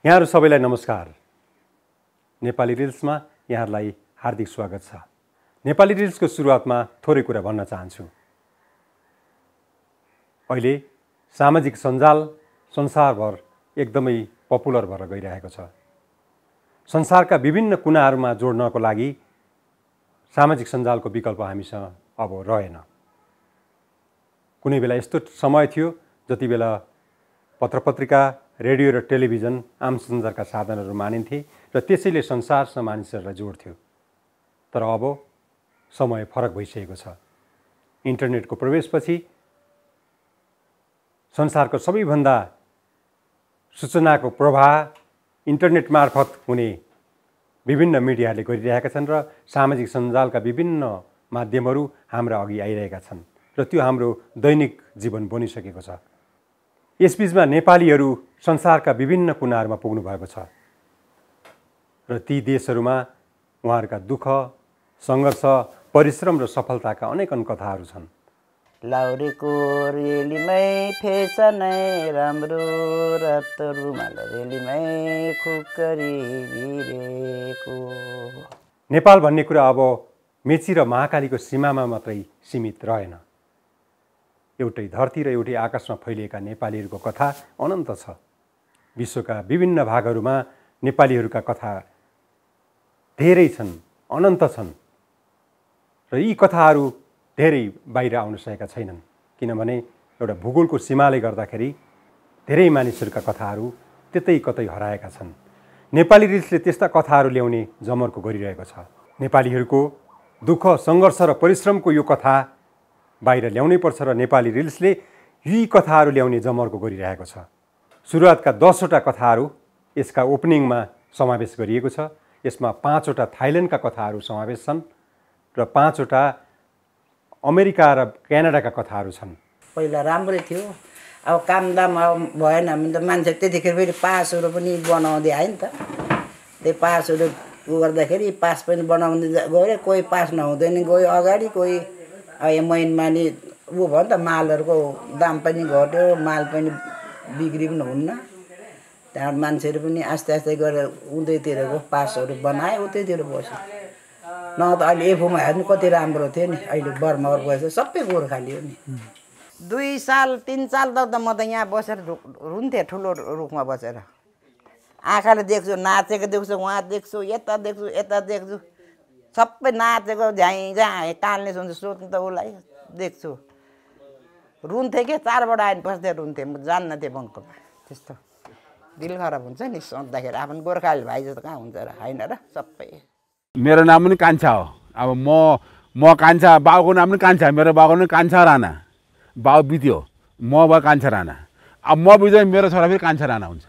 यहाँहरु सबैलाई नमस्कार। नेपाली रिल्समा यहाँहरुलाई हार्दिक स्वागत छ। नेपाली रिल्सको सुरुवातमा थोरै कुरा भन्न चाहन्छु। अहिले सामाजिक सञ्जाल संसारभर एकदमै पपुलर भएर गइरहेको छ। संसारका विभिन्न कुनाहरुमा जोड्नको लागि सामाजिक सञ्जालको विकल्प हामीसँग अब रहेन। कुनै बेला यस्तो समय थियो जति बेला पत्रपत्रिका, रेडियो र टेलिभिजन आम सञ्चारका साधनहरू मानिन्थे र त्यसैले संसारसँग मानिसहरूलाई जोड्थ्यो। तर अब समय फरक भइसकेको छ। इन्टरनेटको प्रवेशपछि संसारको सबैभन्दा सूचनाको प्रवाह इन्टरनेट मार्फत हुने विभिन्न मिडियाहरूले गरिरहेका छन् र सामाजिक सञ्जालका विभिन्न माध्यमहरू हाम्रा अघि आइरहेका छन् र त्यो हाम्रो दैनिक जीवन बनिसकेको छ। यसबीचमा नेपालीहरू संसारका विभिन्न कुनाहरुमा पुग्नु भएको छ र ती देशहरूमा उहाँहरूका दुःख, संघर्ष, परिश्रम र सफलताका अनेकन कथाहरू छन्। लाउरेको रेलीमै फेसनै राम्रो रत रुमाल रेलीमै खुकरी भिरेको। नेपाल भन्ने कुरा अब मेची र महाकालीको सीमामा मात्रै सीमित रहेन। एउटै धरती र एउटै आकाशमा फैलिएका नेपालीहरूको कथा अनन्त छ। विश्वका विभिन्न भागहरूमा नेपालीहरूका कथा धेरै छन्, अनन्त छन् र यी कथाहरू धेरै बाहिर आउन सकेका छैनन् किनभने एउटा भूगोलको सीमाले गर्दाखेरि धेरै मानिसहरूका कथाहरू त्यतै कतै हराएका छन्। नेपाली रिल्सले त्यस्ता कथाहरू ल्याउने जमर्को गरिरहेको छ। नेपालीहरूको दुःख, सङ्घर्ष र परिश्रमको यो कथा बाहिर ल्याउनै पर्छ र नेपाली रिल्सले यी कथाहरू ल्याउने जमर्को गरिरहेको छ। सुरुवातका 10वटा कथाहरू यसका ओपनिङमा समावेश गरिएको छ। यसमा 5वटा थाइल्यान्डका कथाहरू समावेश छन् र 5वटा अमेरिका र क्यानाडाका कथाहरू छन्। पहिला राम्रै थियो, अब कामदाम भएन भने त मान्छे त्यतिखेर फेरि पासहरू पनि बनाउँदै आयो नि त। त्यही पासहरू गर्दाखेरि पास पनि बनाउँदै गयो, कोही पास नहुँदैन गयो अगाडि, कोही अब महिनमा नि ऊ भयो नि त, मालहरूको दाम पनि घट्यो, माल पनि बिक्री पनि हुन्न। त्यहाँबाट मान्छेहरू पनि आस्ते आस्ते गरेर उतैतिरको पासहरू बनायो, उतैतिर बस्यो। न त अहिले एफोमा हेर्नु कति राम्रो थियो नि, अहिले बर्मावर गएछ सबै गोर्खाली हो नि। 2 साल 3 साल त म त यहाँ बसेर रुन्थेँ, ठुलो रुखमा बसेर। आँखाले देख्छु, नाचेको देख्छु, उहाँ देख्छु, यता देख्छु, यता देख्छु, सबै नाचेको झ्याइ जहाँ कानले सुन्छु, सोध्नु त उसलाई देख्छु। रुन्थेँ कि 4 बटा आइन बस्दै रुन्थेँ, म जान्न थिएँ बङ्कोमा। त्यस्तो दिल खराब हुन्छ नि सोच्दाखेरि, आफ्नो गोर्खाली भाइ जस्तो कहाँ हुन्छ र, होइन र सबै। मेरो नाम पनि कान्छा हो। अब म कान्छा, बाउको नाम पनि कान्छा, मेरो बाउको पनि कान्छा राणा। बाउ बित्यो, म भयो कान्छा राणा। अब म बित्यो मेरो छोरा फेरि कान्छा राणा हुन्छ।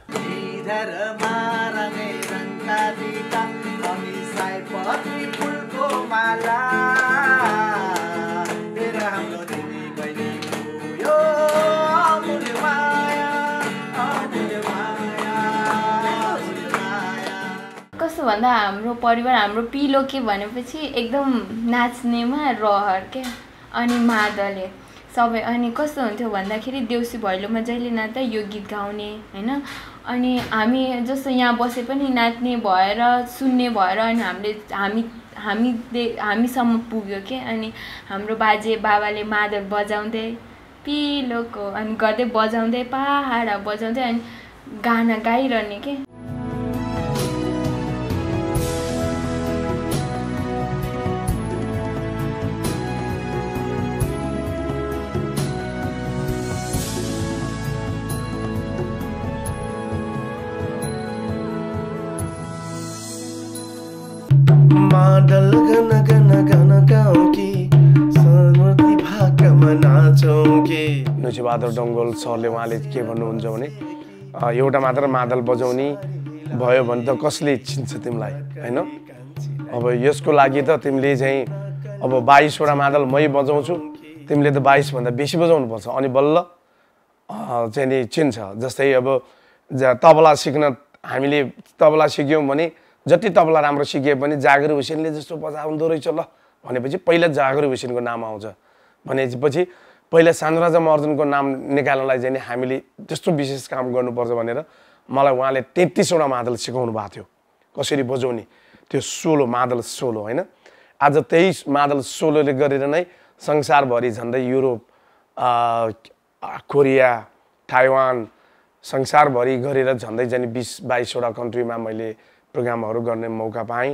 कस्तो भन्दा हाम्रो परिवार, हाम्रो पिलो के भनेपछि एकदम नाच्नेमा रहर के, अनि मादले सबै। अनि कस्तो हुन्थ्यो भन्दाखेरि देउसी भैलोमा जहिले नाच्दा यो गीत गाउने होइन। अनि हामी जस्तो यहाँ बसे पनि नाच्ने भएर, सुन्ने भएर, अनि हामीसम्म पुग्यो के। अनि हाम्रो बाजे बाबाले मादल बजाउँदै पिलोको अनि गर्दै बजाउँदै पहाडा बजाउँदै अनि गाना गाइरहने के। मादल गन गन गन गाउँ कि समृद्धि भाकमा नाचौँ कि। नृसिबहादुर डङ्गोल सरले उहाँले के भन्नुहुन्छ भने एउटा मात्र मादल बजाउने भयो भने त कसले चिन्छ तिमीलाई, होइन। अब यसको लागि त तिमीले चाहिँ अब 22वटा मादल मै बजाउँछु, तिमीले त 22 भन्दा बेसी बजाउनु पर्छ, अनि बल्ल चाहिँ नि चिन्छ। जस्तै अब तबला सिक्न हामीले तबला सिक्यौँ भने जति तबला राम्रो सिके पनि जागिर हुसेनले जस्तो बजाउँदो रहेछ ल भनेपछि पहिला जागिर हुसेनको नाम आउँछ। भनेपछि पहिला सानुराजा महर्जनको नाम निकाल्नलाई चाहिँ हामीले त्यस्तो विशेष काम गर्नुपर्छ भनेर मलाई उहाँले 33वटा मादल सिकाउनु भएको थियो कसरी बजाउने त्यो सोलो मादल सोलो होइन आज त्यही मादल सोलोले गरेर नै संसारभरि झन्डै युरोप कोरिया ताइवान संसारभरि गरेर झन्डै जाने 20-22वटा कन्ट्रीमा मैले प्रोग्रामहरू गर्ने मौका पाएँ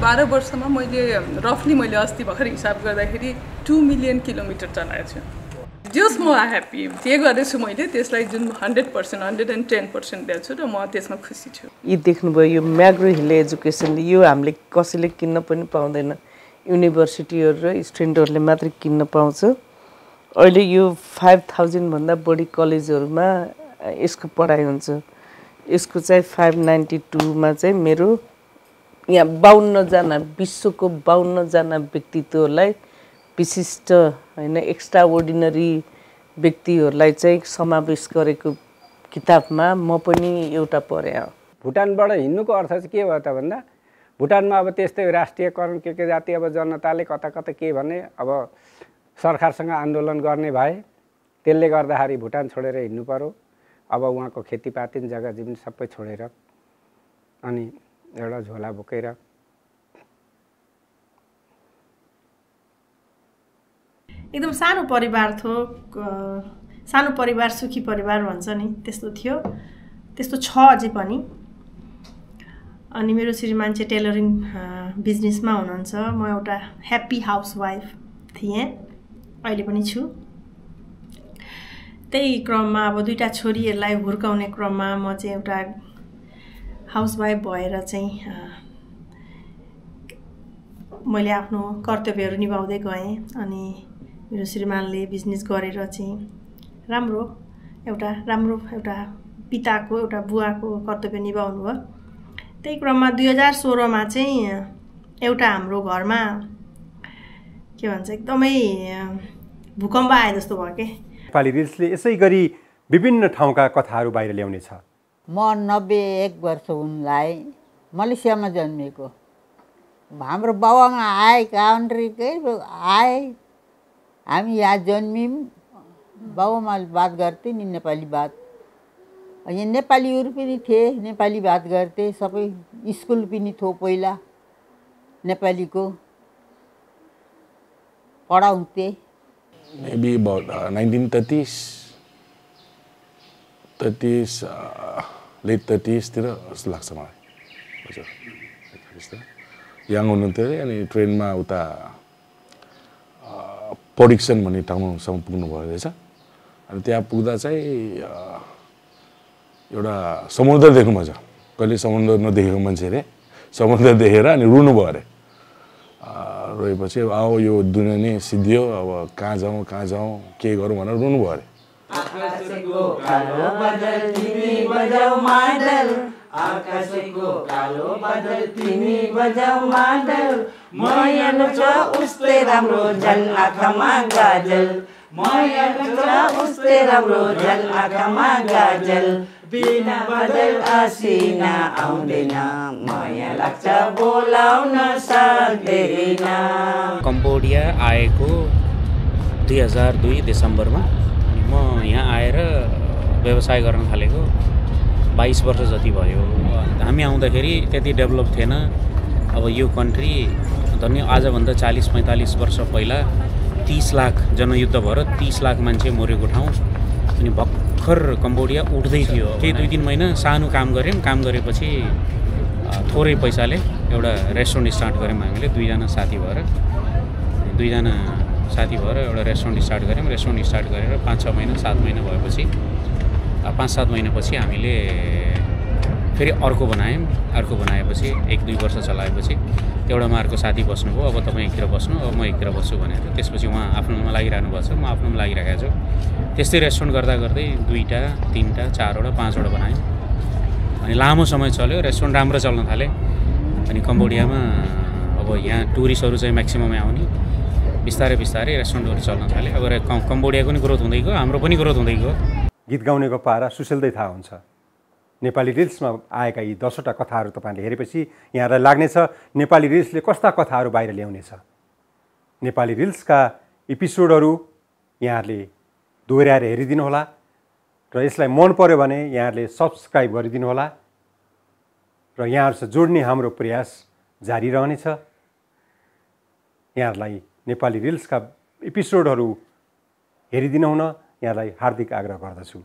12 वर्षमा मैले रफली मैले अस्ति भर्खर हिसाब गर्दाखेरि 2 मिलियन किलोमिटर चलाएको छु जस म ह्याप्पी जे गर्दैछु मैले त्यसलाई जुन 100% 110% दिएको छु र म त्यसमा खुसी छु यी देख्नुभयो यो म्याग्रो हिल एजुकेसन यो हामीले कसैले किन्न पनि पाउँदैन युनिभर्सिटीहरू र स्टुडेन्टहरूले मात्रै किन्न पाउँछ अहिले यो 5000 भन्दा बढी कलेजहरूमा यसको पढाइ हुन्छ यसको चाहिँ 592 मा चाहिँ मेरो यहाँ 52 जना विश्वको 52 जना व्यक्तित्वलाई विशिष्ट हैन एक्स्ट्रा अर्डिनरी व्यक्तिहरूलाई चाहिँ समावेश गरेको किताबमा म पनि एउटा पढे भुटानबाट हिँड्नुको अर्थ चाहिँ के भयो त भन्दा भुटानमा अब त्यस्तै राष्ट्रियकरण के जाति अब जनताले कता कता के भने अब सरकारसँग आन्दोलन गर्ने भए त्यसले गर्दाखेरि भुटान छोडेर हिँड्नु पर्यो अब उहाँको खेतीपाती जग्गा जमिन सबै छोडेर अनि एउटा झोला बोकेर एकदम सानो परिवार थियो सानो परिवार सुखी परिवार भन्छ नि त्यस्तो थियो त्यस्तो छ अझै पनि अनि मेरो श्रीमान चाहिँ टेलरिङ बिजनेसमा हुनुहुन्छ म एउटा ह्याप्पी हाउसवाइफ थिएँ अहिले पनि छु त्यही क्रममा अब दुईटा छोरीहरूलाई हुर्काउने क्रममा म चाहिँ एउटा हाउसवाइफ भएर चाहिँ मैले आफ्नो कर्तव्यहरू निभाउँदै गएँ अनि मेरो श्रीमानले बिजनेस गरेर चाहिँ राम्रो एउटा पिताको एउटा बुवाको कर्तव्य निभाउनु भयो त्यही क्रममा 2016 मा चाहिँ एउटा हाम्रो घरमा के भन्छ एकदमै भूकम्प आए जस्तो भयो के नेपाली रिल्सले यसै गरी विभिन्न ठाउँका कथाहरू बाहिर ल्याउनेछ म 91 वर्ष उनलाई मलेसियामा जन्मेको हाम्रो बाबुआमा आए काउन्ट्रीकै आए हामी यहाँ जन्मियौँ बाबुआमाले बात गर्थे नि नेपाली बात यहाँ नेपालीहरू पनि थिए नेपाली बात गर्थे सबै स्कुल पनि थियो पहिला नेपालीको पढाउँथे maybe about 1930s late 30s तिर जस्तो लाग्छ मलाई हजुर यङ हुनुहुन्थ्यो अरे अनि ट्रेनमा उता प्रोडक्सन भन्ने ठाउँसम्म पुग्नुभयो रहेछ अनि त्यहाँ पुग्दा चाहिँ एउटा समुद्र देख्नुभएको छ कहिले समुद्र नदेखेको मान्छे अरे समुद्र देखेर अनि रुनुभयो अरे रोएपछि आओ यो दुनियाँ नै सिद्धियो अब कहाँ जाउँ के गरौँ भनेर रुनुभयो अरे आकाशको कालो बादल तिमी बजाऊ मादल आकाशको कालो बादल तिमी बजाऊ मादल मयानु छ उस्तै राम्रो झन् आँखामा गाजल मयानु छ उस्तै राम्रो झन् आँखामा गाजल बिना बादल आसिना आउँदैन माया लाग्छ बोलाउन सक्दैन कम्बोडिया आएको 2002 डिसेम्बरमा म यहाँ आएर व्यवसाय गर्न थालेको 22 वर्ष जति भयो हामी आउँदाखेरि त्यति डेभलप थिएन अब यो कन्ट्री धन्य आजभन्दा 40-45 वर्ष पहिला 30 लाख जनयुद्ध भएर 30 लाख मान्छे मरेको ठाउँ अनि भर्खर कम्बोडिया उठ्दै थियो केही 2-3 महिना सानो काम गऱ्यौँ काम गरेपछि थोरै पैसाले एउटा रेस्टुरेन्ट स्टार्ट गऱ्यौँ हामीले दुईजना साथी भएर एउटा रेस्टुरेन्ट स्टार्ट गऱ्यौँ रेस्टुरेन्ट स्टार्ट गरेर 5-6 महिना 7 महिना भएपछि 5-7 महिनापछि हामीले फेरि अर्को बनाएपछि 1-2 वर्ष चलाएपछि एउटामा अर्को साथी बस्नुभयो अब तपाईँ एकतिर बस्नु अब म एकतिर बस्छु भनेर त्यसपछि उहाँ आफ्नोमा लागिरहनु भएको छ म आफ्नोमा लागिरहेको छु त्यस्तै रेस्टुरेन्ट गर्दा गर्दै 2टा 3टा 4वटा 5वटा बनायौँ अनि लामो समय चल्यो रेस्टुरेन्ट राम्रो चल्न थाले अनि कम्बोडियामा अब यहाँ टुरिस्टहरू चाहिँ म्याक्सिममै आउने बिस्तारै रेस्टुरेन्टहरू चल्न थाले अब कम्बोडियाको पनि ग्रोथ हुँदै गयो हाम्रो पनि ग्रोथ हुँदै गयो गीत गाउनेको पारा सुसेल्दै थाहा हुन्छ नेपाली रिल्समा आएका यी 10वटा कथाहरू तपाईँले हेरेपछि यहाँलाई लाग्नेछ नेपाली रिल्सले कस्ता कथाहरू बाहिर ल्याउनेछ नेपाली रिल्सका एपिसोडहरू यहाँहरूले दोहोऱ्याएर हेरिदिनु होला र यसलाई मन पर्यो भने यहाँहरूले सब्सक्राइब गरिदिनु होला र यहाँहरूसँग जोड्ने हाम्रो प्रयास जारी रहनेछ। यहाँहरूलाई नेपाली रिल्सका एपिसोडहरू हेरिदिनु हुन यहाँलाई हार्दिक आग्रह गर्दछु।